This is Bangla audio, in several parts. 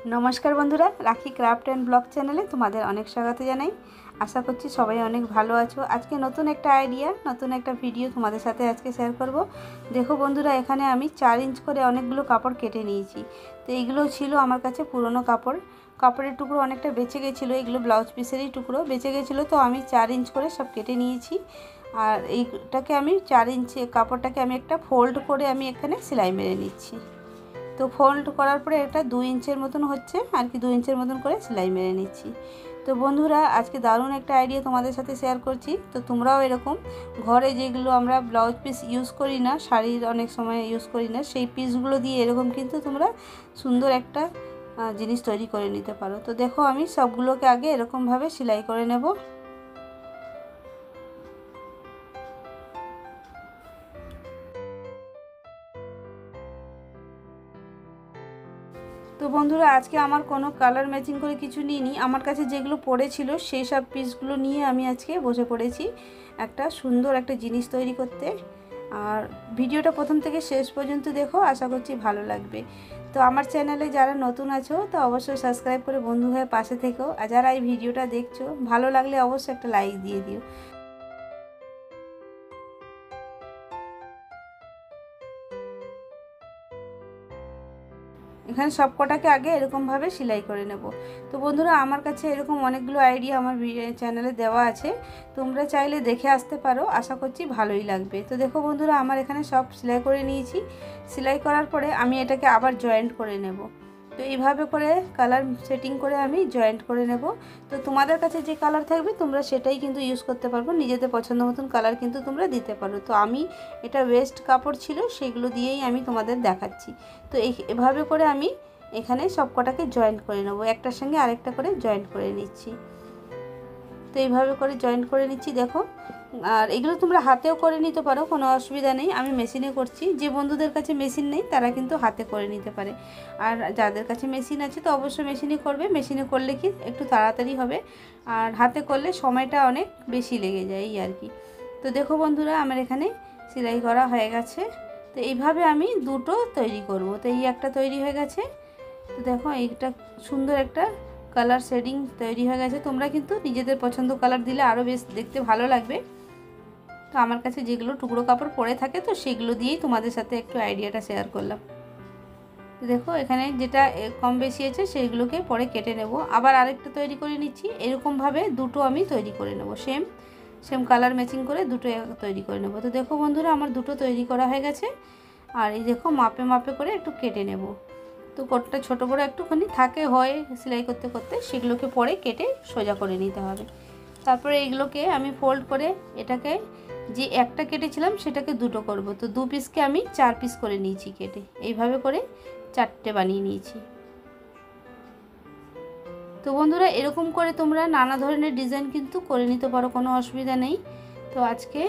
नमस्कार बंधुरा राखी क्राफ्ट एंड ब्लग चैनेले तुम्हारे अनेक स्वागत जानाई। आशा करছি सबाई अनेक भालो आछो। आज के नतून एक आइडिया नतून एक भिडियो तुम्हारे साथे आज के शेयर करब। देखो बंधुरा एखाने आमी 4 इंच करे अनेकगुलो कापड़ केटे निয়েছি। तो एगुलो छिलो आमार काछे पुरानो कापड़, कापड़ेर टुकरो अनेकटा बेचे गेछिलो, एगुलो ब्लाउज पिसेरই टुकरो बेचे गेछिलो। तो आमी 4 इंच करे सब केटे निয়েছি। আর এইটাকে আমি 4 इंच কাপড়টাকে আমি একটা ফোল্ড করে আমি এখানে সেলাই মেরে নিচ্ছি। तो फोल्ड करार पर এটা 2 इंचर मतन হচ্ছে আর কি 2 इंचर मतन করে সেলাই মেরে নিচ্ছি। তো বন্ধুরা আজকে দারুণ একটা আইডিয়া তোমাদের সাথে শেয়ার করছি। তো তোমরাও এরকম ঘরে যেগুলো আমরা ব্লাউজ পিস ইউজ করি না, শাড়ির অনেক সময় ইউজ করি না, সেই পিসগুলো দিয়ে এরকম কিন্তু তোমরা সুন্দর একটা জিনিস তৈরি করে নিতে পারো। তো দেখো আমি সবগুলোকে আগে এরকম ভাবে সেলাই করে নেব। तो बंधुरा आज के आमार कोनो कलर मैचिंग करे किछु निइनि, आमार काछे जेगुलो पड़ेछिलो सेई सब पिसगुलो निये आमी आजके बसे पड़ेछि एकटा सुंदर एकटा जिनिस तैरी करते। और भिडियोटा प्रथम थेके शेष पर्यन्त देखो, आशा करछि भालो लागबे। तो आमार चैनेले जारा नतुन आछो तो अवश्य सबस्क्राइब करे बंधु हये पाशे থেকো। আর যারা এই ভিডিওটা দেখছো ভালো লাগলে অবশ্যই একটা লাইক দিয়ে দিও। এখানে সব কটাকে আগে এরকম ভাবে সেলাই করে নেব। তো বন্ধুরা আমার কাছে এরকম অনেকগুলো আইডিয়া আমার চ্যানেলে দেওয়া আছে, তোমরা চাইলে দেখে আসতে পারো, আশা করছি ভালোই লাগবে। তো দেখো বন্ধুরা আমার এখানে সব সেলাই করে নিয়েছি। সেলাই করার পরে আমি এটাকে আবার জয়েন্ট করে নেব। তো এইভাবে করে কালার সেটিং করে আমি জয়েন্ট করে নেব। তো তোমাদের কাছে যে কালার থাকবে তোমরা সেটাই কিন্তু ইউজ করতে পারবে, নিজেদের পছন্দ মতন কালার কিন্তু তোমরা দিতে পারো। তো আমি এটা ওয়েস্ট কাপড় ছিল সেগুলো দিয়েই আমি তোমাদের দেখাচ্ছি। তো এইভাবে করে আমি এখানে সব কটাকে জয়েন্ট করে নেব, একটার সঙ্গে আরেকটা করে জয়েন্ট করে নিচ্ছি। তো এইভাবে করে জয়েন্ট করে নিচ্ছি দেখো। আর এগুলো তোমরা হাতেও করে নিতে পারো, কোনো অসুবিধা নেই, আমি মেশিনে করছি। যে বন্ধুদের কাছে মেশিন নেই তারা কিন্তু হাতে করে নিতে পারে, আর যাদের কাছে মেশিন আছে তো অবশ্যই মেশিনে করবে। মেশিনে করলে কি একটু তাড়াতাড়ি হবে, আর হাতে করলে সময়টা অনেক বেশি লেগে যায় এই আর কি। তো দেখো বন্ধুরা আমার এখানে সেলাই করা হয়ে গেছে। তো এইভাবে আমি দুটো তৈরি করব। তো এই একটা তৈরি হয়ে গেছে। তো দেখো এইটা সুন্দর একটা কালার শেডিং তৈরি হয়ে গেছে। তোমরা কিন্তু নিজেদের পছন্দ কালার দিলে আরও বেশ দেখতে ভালো লাগবে। তো আমার কাছে যেগুলো টুকরো কাপড় পরে থাকে তো সেগুলো দিয়েই তোমাদের সাথে একটু আইডিয়াটা শেয়ার করলাম। তো দেখো এখানে যেটা কম বেশি আছে সেইগুলোকে পরে কেটে নেব। আবার আরেকটা তৈরি করে নিচ্ছি, এরকমভাবে দুটো আমি তৈরি করে নেব, সেম কালার ম্যাচিং করে দুটো তৈরি করে নেব। তো দেখো বন্ধুরা আমার দুটো তৈরি করা হয়ে গেছে। আর এই দেখো মাপে মাপে করে একটু কেটে নেব। তো কোটটা ছোটো বড়ো একটুখানি থাকে হয় সেলাই করতে করতে, সেগুলোকে পরে কেটে সোজা করে নিতে হবে। তারপরে এইগুলোকে আমি ফোল্ড করে এটাকে যে একটা কেটেছিলাম সেটাকে দুটো করব। তো দু পিসকে আমি 4 পিস করে নিয়েছি কেটে, এইভাবে করে 4টে বানিয়ে নিয়েছি। তো বন্ধুরা এরকম করে তোমরা নানা ধরনের ডিজাইন কিন্তু করে নিতে পারো, কোনো অসুবিধা নেই। তো আজকে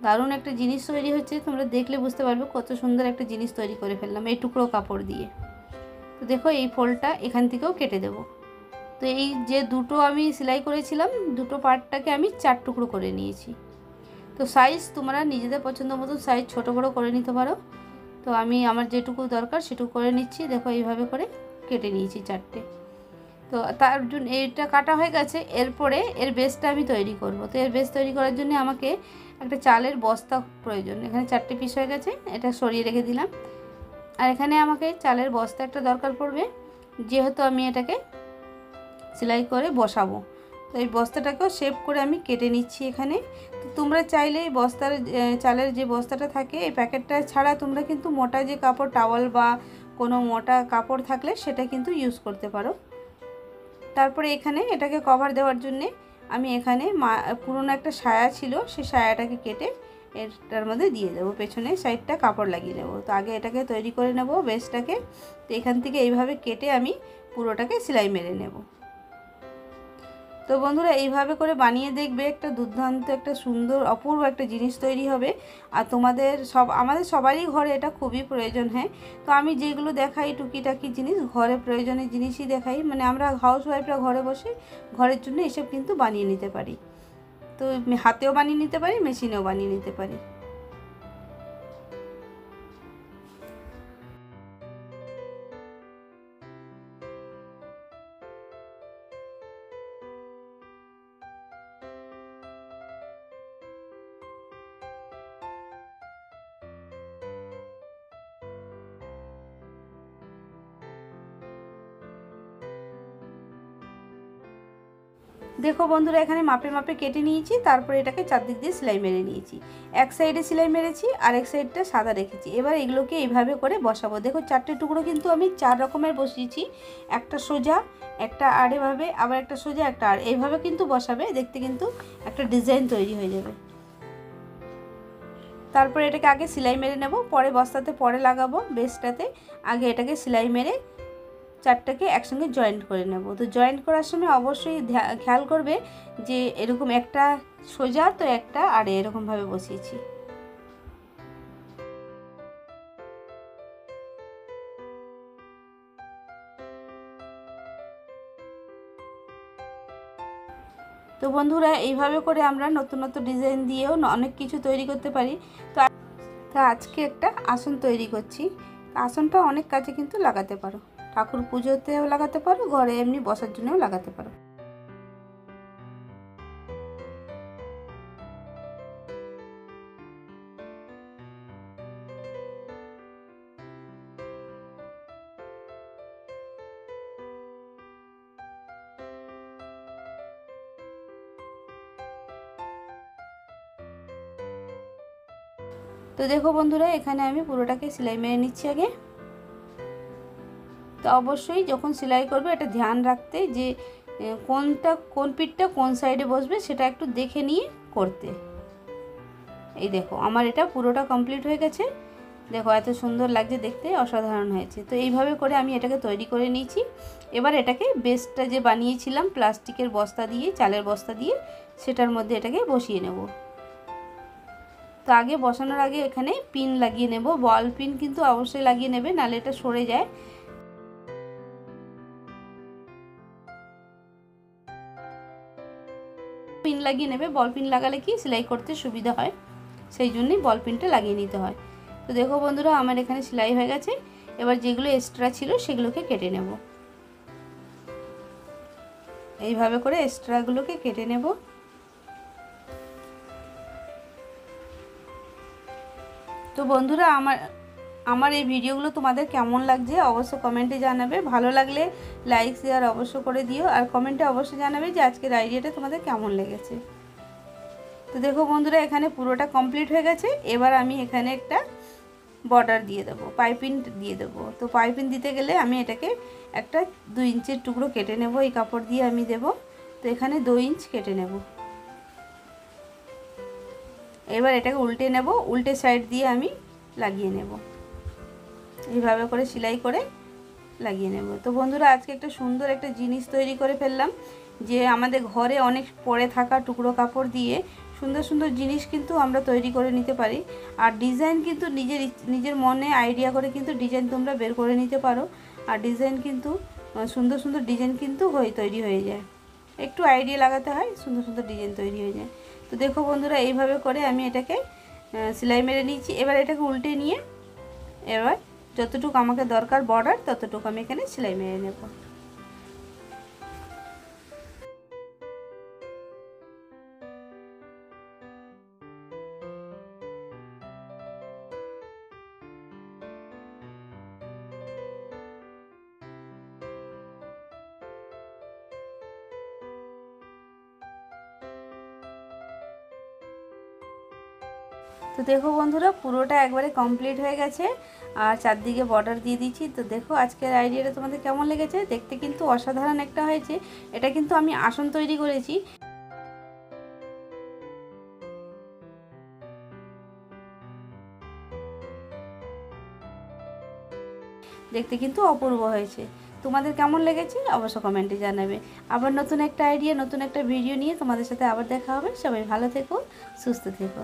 দারুণ একটা জিনিস তৈরি হচ্ছে, তোমরা দেখলে বুঝতে পারবে কত সুন্দর একটা জিনিস তৈরি করে ফেললাম এই টুকরো কাপড় দিয়ে। তো দেখো এই ফোল্ডটা এখান থেকেও কেটে দেব। তো এই যে দুটো আমি সেলাই করেছিলাম দুটো পার্টটাকে আমি 4 টুকরো করে নিয়েছি। তো সাইজ তোমরা নিজেদের পছন্দ মতো সাইজ ছোটো বড়ো করে নিতে পারো। তো আমি আমার যেটুকু দরকার সেটুকু করে নিচ্ছি। দেখো এইভাবে করে কেটে নিয়েছি 4টে। তো তার জন্য এইটা কাটা হয়ে গেছে, এরপরে এর বেসটা আমি তৈরি করব। তো এর বেস তৈরি করার জন্য আমাকে একটা চালের বস্তা প্রয়োজন। এখানে 4টে পিস হয়ে গেছে, এটা সরিয়ে রেখে দিলাম। আর এখানে আমাকে চালের বস্তা একটা দরকার পড়বে, যেহেতু আমি এটাকে সেলাই করে বসাবো। তো এই বস্তাটাকেও শেপ করে আমি কেটে নিচ্ছি এখানে। তো তোমরা চাইলে এই বস্তার চালের যে বস্তাটা থাকে এই প্যাকেটটা ছাড়া তোমরা কিন্তু মোটা যে কাপড় টাওয়াল বা কোনো মোটা কাপড় থাকলে সেটা কিন্তু ইউজ করতে পারো। তারপরে এখানে এটাকে কভার দেওয়ার জন্যে আমি এখানে পুরনো একটা সায়া ছিল, সেই সায়াটাকে কেটে এটার মধ্যে দিয়ে দেবো, পেছনে সাইডটা কাপড় লাগিয়ে নেব। তো আগে এটাকে তৈরি করে নেব বেসটাকে। তো এখান থেকে এইভাবে কেটে আমি পুরোটাকে সেলাই মেরে নেব। তো বন্ধুরা এইভাবে করে বানিয়ে দেখবে, একটা দুর্দান্ত একটা সুন্দর অপূর্ব একটা জিনিস তৈরি হবে। আর তোমাদের আমাদের সবারই ঘরে এটা খুবই প্রয়োজন। হ্যাঁ, তো আমি যেগুলো দেখাই টুকিটাকি জিনিস ঘরে প্রয়োজনের জিনিসই দেখাই, মানে আমরা হাউসওয়াইফরা ঘরে বসে ঘরের জন্য এসব কিন্তু বানিয়ে নিতে পারি। তো হাতেও বানিয়ে নিতে পারি, মেশিনেও বানিয়ে নিতে পারি। দেখো বন্ধুরা এখানে মাপে মাপে কেটে নিয়েছি, তারপরে এটাকে চারদিক দিয়ে সেলাই মেরে নিয়েছি। এক সাইডে সেলাই মেরেছি আর এক সাইডটা সাদা রেখেছি। এবার এগুলোকে এইভাবে করে বসাবো। দেখো চারটে টুকরো কিন্তু আমি 4 রকমের বসিয়েছি, একটা সোজা, একটা আড়েভাবে, আবার একটা সোজা, একটা আড়, এইভাবে কিন্তু বসাবে, দেখতে কিন্তু একটা ডিজাইন তৈরি হয়ে যাবে। তারপরে এটাকে আগে সেলাই মেরে নেব, পরে বস্তাতে পরে লাগাবো বেসটাতে। আগে এটাকে সেলাই মেরে চারটাকে একসঙ্গে জয়েন্ট করে নেব। তো জয়েন্ট করার সময় অবশ্যই খেয়াল করবে যে এরকম একটা সোজা তো একটা আড়ে এরকমভাবে বসিয়েছি। তো বন্ধুরা এইভাবে করে আমরা নতুন নতুন ডিজাইন দিয়েও অনেক কিছু তৈরি করতে পারি। তো আজকে একটা আসন তৈরি করছি। আসনটা অনেক কাজে কিন্তু লাগাতে পারো, ঠাকুর পুজোতেও লাগাতে পারো, ঘরে এমনি বসার জন্যও লাগাতে পারো। তো দেখো বন্ধুরা এখানে আমি পুরোটাকে সেলাই মেরে নিচ্ছি আগে। তো অবশ্যই যখন সেলাই করবে এটা ধ্যান রাখতে যে কোন পিঠটা কোন সাইডে বসবে সেটা একটু দেখে নিয়ে করতে। এই দেখো আমার এটা পুরোটা কমপ্লিট হয়ে গেছে। দেখো এত সুন্দর লাগছে দেখতে, অসাধারণ হয়েছে। তো এইভাবে করে আমি এটাকে তৈরি করে নিয়েছি। এবার এটাকে বেসটা যে বানিয়েছিলাম প্লাস্টিকের বস্তা দিয়ে, চালের বস্তা দিয়ে, সেটার মধ্যে এটাকে বসিয়ে নেব। তো আগে বসানোর আগে এখানে পিন লাগিয়ে নেব, বল পিন কিন্তু অবশ্যই লাগিয়ে নেবে, নাহলে এটা সরে যায়। পিন লাগিয়ে নেবে, বল পিন লাগালে কি সেলাই করতে সুবিধা হয়, সেই জন্যই বল পিনটা লাগিয়ে নিতে হয়। তো দেখো বন্ধুরা আমার এখানে সেলাই হয়ে গেছে। এবার যেগুলো এক্সট্রা ছিল সেগুলোকে কেটে নেব। এইভাবে করে এক্সট্রাগুলোকে কেটে নেব। তো বন্ধুরা আমার এই ভিডিওগুলো তোমাদের কেমন লাগছে অবশ্যই কমেন্টে জানাবে। ভালো লাগলে লাইক শেয়ার অবশ্য করে দিও, আর কমেন্টে অবশ্যই জানাবে যে আজকের আইডিয়াটা তোমাদের কেমন লেগেছে। তো দেখো বন্ধুরা এখানে পুরোটা কমপ্লিট হয়ে গেছে। এবার আমি এখানে একটা বর্ডার দিয়ে দেবো, পাইপিং দিয়ে দেবো। তো পাইপিং দিতে গেলে আমি এটাকে একটা 2 ইঞ্চের টুকরো কেটে নেব, এই কাপড় দিয়ে আমি দেব। তো এখানে 2 ইঞ্চ কেটে নেব। এবার এটাকে উল্টে নেব, উল্টে সাইড দিয়ে আমি লাগিয়ে নেব, এইভাবে করে সেলাই করে লাগিয়ে নেব। তো বন্ধুরা আজকে একটা সুন্দর একটা জিনিস তৈরি করে ফেললাম, যে আমাদের ঘরে অনেক পড়ে থাকা টুকরো কাপড় দিয়ে সুন্দর সুন্দর জিনিস কিন্তু আমরা তৈরি করে নিতে পারি। আর ডিজাইন কিন্তু নিজের মনে আইডিয়া করে কিন্তু ডিজাইন তোমরা বের করে নিতে পারো। আর ডিজাইন কিন্তু সুন্দর সুন্দর ডিজাইন কিন্তু তৈরি হয়ে যায়, একটু আইডিয়া লাগাতে হয়, সুন্দর সুন্দর ডিজাইন তৈরি হয়ে যায়। তো দেখো বন্ধুরা এইভাবে করে আমি এটাকে সেলাই মেরে নিয়েছি। এবার এটাকে উল্টে নিয়ে এবার যতটুকু আমাকে দরকার বর্ডার ততটুকু আমি এখানে সেলাই মেরে নেব। তো দেখো বন্ধুরা পুরোটা একবারে কমপ্লিট হয়ে গেছে, আর চারদিকে বর্ডার দিয়ে দিচ্ছি। তো দেখো আজকের আইডিয়াটা তোমাদের কেমন লেগেছে, দেখতে কিন্তু অসাধারণ একটা হয়েছে। এটা কিন্তু আমি আসন তৈরি করেছি। দেখতে কিন্তু অপূর্ব হয়েছে। তোমাদের কেমন লেগেছে অবশ্য কমেন্টে জানাবে। আবার নতুন একটা আইডিয়া, নতুন একটা ভিডিও নিয়ে তোমাদের সাথে আবার দেখা হবে। সবাই ভালো থেকো, সুস্থ থেকো।